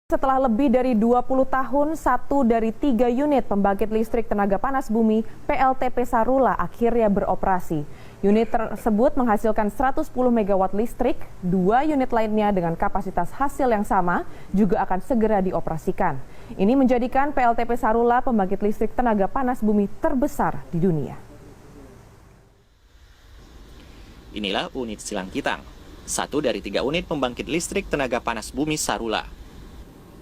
Setelah lebih dari 20 tahun, satu dari 3 unit pembangkit listrik tenaga panas bumi PLTP Sarula akhirnya beroperasi. Unit tersebut menghasilkan 110 MW listrik, 2 unit lainnya dengan kapasitas hasil yang sama juga akan segera dioperasikan. Ini menjadikan PLTP Sarula pembangkit listrik tenaga panas bumi terbesar di dunia. Inilah unit Silangkitang, satu dari 3 unit pembangkit listrik tenaga panas bumi Sarula.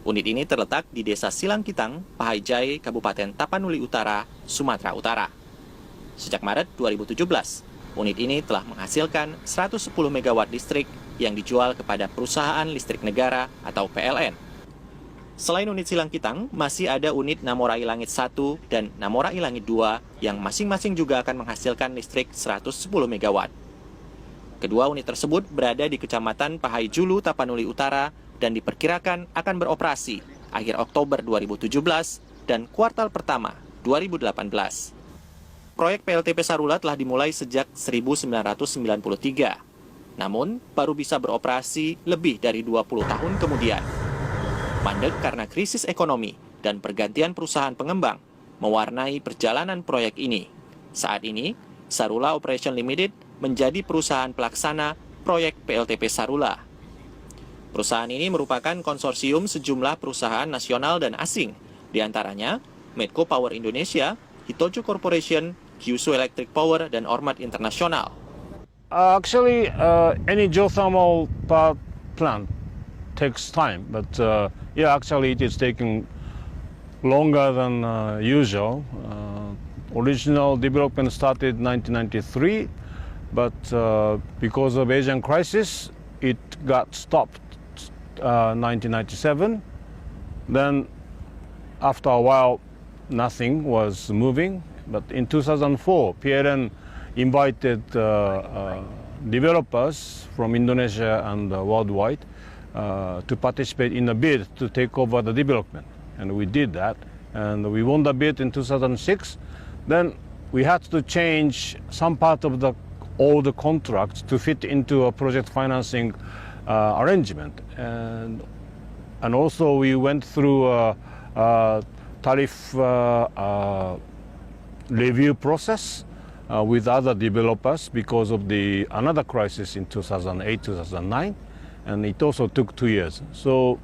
Unit ini terletak di Desa Silangkitang, Pahayjai, Kabupaten Tapanuli Utara, Sumatera Utara. Sejak Maret 2017, unit ini telah menghasilkan 110 MW listrik yang dijual kepada Perusahaan Listrik Negara atau PLN. Selain unit Silangkitang, masih ada unit Namorai Langit 1 dan Namorai Langit 2 yang masing-masing juga akan menghasilkan listrik 110 MW. Kedua unit tersebut berada di Kecamatan Pahayjulu, Tapanuli Utara, dan diperkirakan akan beroperasi akhir Oktober 2017 dan kuartal pertama 2018. Proyek PLTP Sarula telah dimulai sejak 1993, namun baru bisa beroperasi lebih dari 20 tahun kemudian. Mandek karena krisis ekonomi dan pergantian perusahaan pengembang mewarnai perjalanan proyek ini. Saat ini, Sarula Operation Limited menjadi perusahaan pelaksana proyek PLTP Sarula. Perusahaan ini merupakan konsorsium sejumlah perusahaan nasional dan asing, diantaranya Medco Power Indonesia, Hitojo Corporation, Kyushu Electric Power, dan Ormat Internasional. Any geothermal power plant takes time, but it is taking longer than usual. Original development started 1993, but because of Asian crisis, it got stopped 1997. Then after a while nothing was moving, but in 2004 PLN invited developers from Indonesia and worldwide to participate in a bid to take over the development, and we did that, and we won the bid in 2006. Then we had to change some part of all the contracts to fit into a project financing arrangement, and also we went through a tariff review process with other developers because of another crisis in 2008-2009, and it also took 2 years. So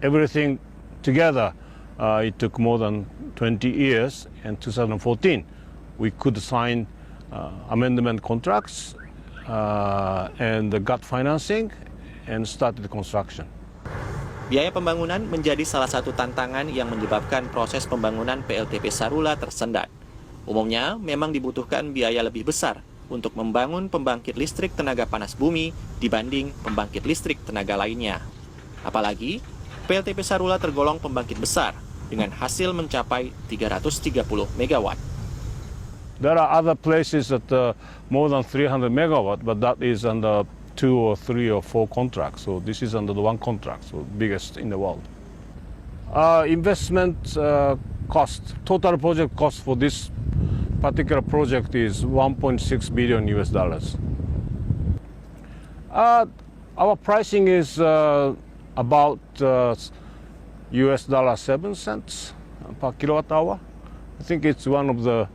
everything together, it took more than 20 years. In 2014, we could sign amendment contracts and got financing and started the construction. Biaya pembangunan menjadi salah satu tantangan yang menyebabkan proses pembangunan PLTP Sarula tersendat. Umumnya memang dibutuhkan biaya lebih besar untuk membangun pembangkit listrik tenaga panas bumi dibanding pembangkit listrik tenaga lainnya. Apalagi PLTP Sarula tergolong pembangkit besar dengan hasil mencapai 330 MW. There are other places that more than 300 MW, but that is under 2 or 3 or 4 contracts. So this is under the one contract, so biggest in the world. Investment cost, total project cost for this particular project is $1.6 billion US. Our pricing is about $7 per kilowatt hour. I think it's one of the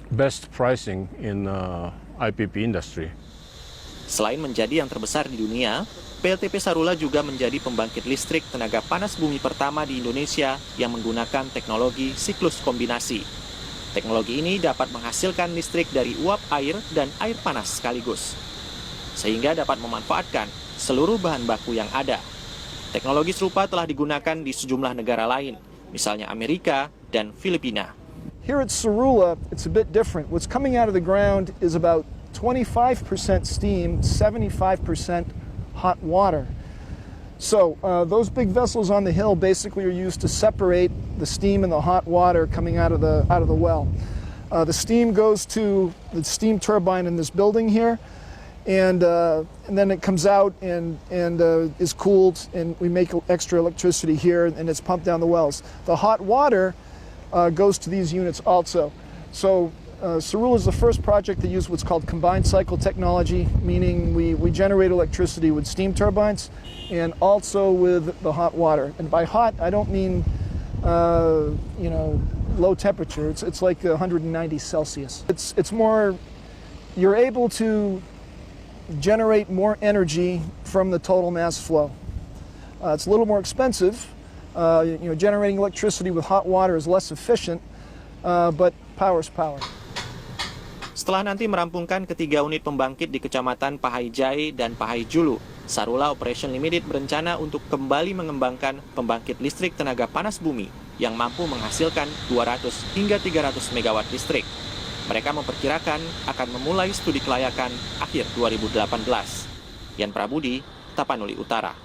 best pricing in IPP industry. Selain menjadi yang terbesar di dunia, PLTP Sarula juga menjadi pembangkit listrik tenaga panas bumi pertama di Indonesia yang menggunakan teknologi siklus kombinasi. Teknologi ini dapat menghasilkan listrik dari uap air dan air panas sekaligus, sehingga dapat memanfaatkan seluruh bahan baku yang ada. Teknologi serupa telah digunakan di sejumlah negara lain, misalnya Amerika dan Filipina. Here at Sarula, it's a bit different. What's coming out of the ground is about 25% steam, 75% hot water. So those big vessels on the hill basically are used to separate the steam and the hot water coming out of the well. The steam goes to the steam turbine in this building here, and then it comes out and is cooled, and we make extra electricity here, and it's pumped down the wells. The hot water goes to these units also. So Sarula is the first project to use what's called combined cycle technology, meaning we generate electricity with steam turbines and also with the hot water. And by hot, I don't mean low temperature. It's like 190 Celsius. It's more, you're able to generate more energy from the total mass flow. It's a little more expensive. Generating electricity with hot water is less efficient, but power is power. Setelah nanti merampungkan ketiga unit pembangkit di Kecamatan Pahai dan Pahai Julu, Sarula Operation Limited berencana untuk kembali mengembangkan pembangkit listrik tenaga panas bumi yang mampu menghasilkan 200 hingga 300 megawatt listrik. Mereka memperkirakan akan memulai studi kelayakan akhir 2018. Yan Prabudi, Tapanuli Utara.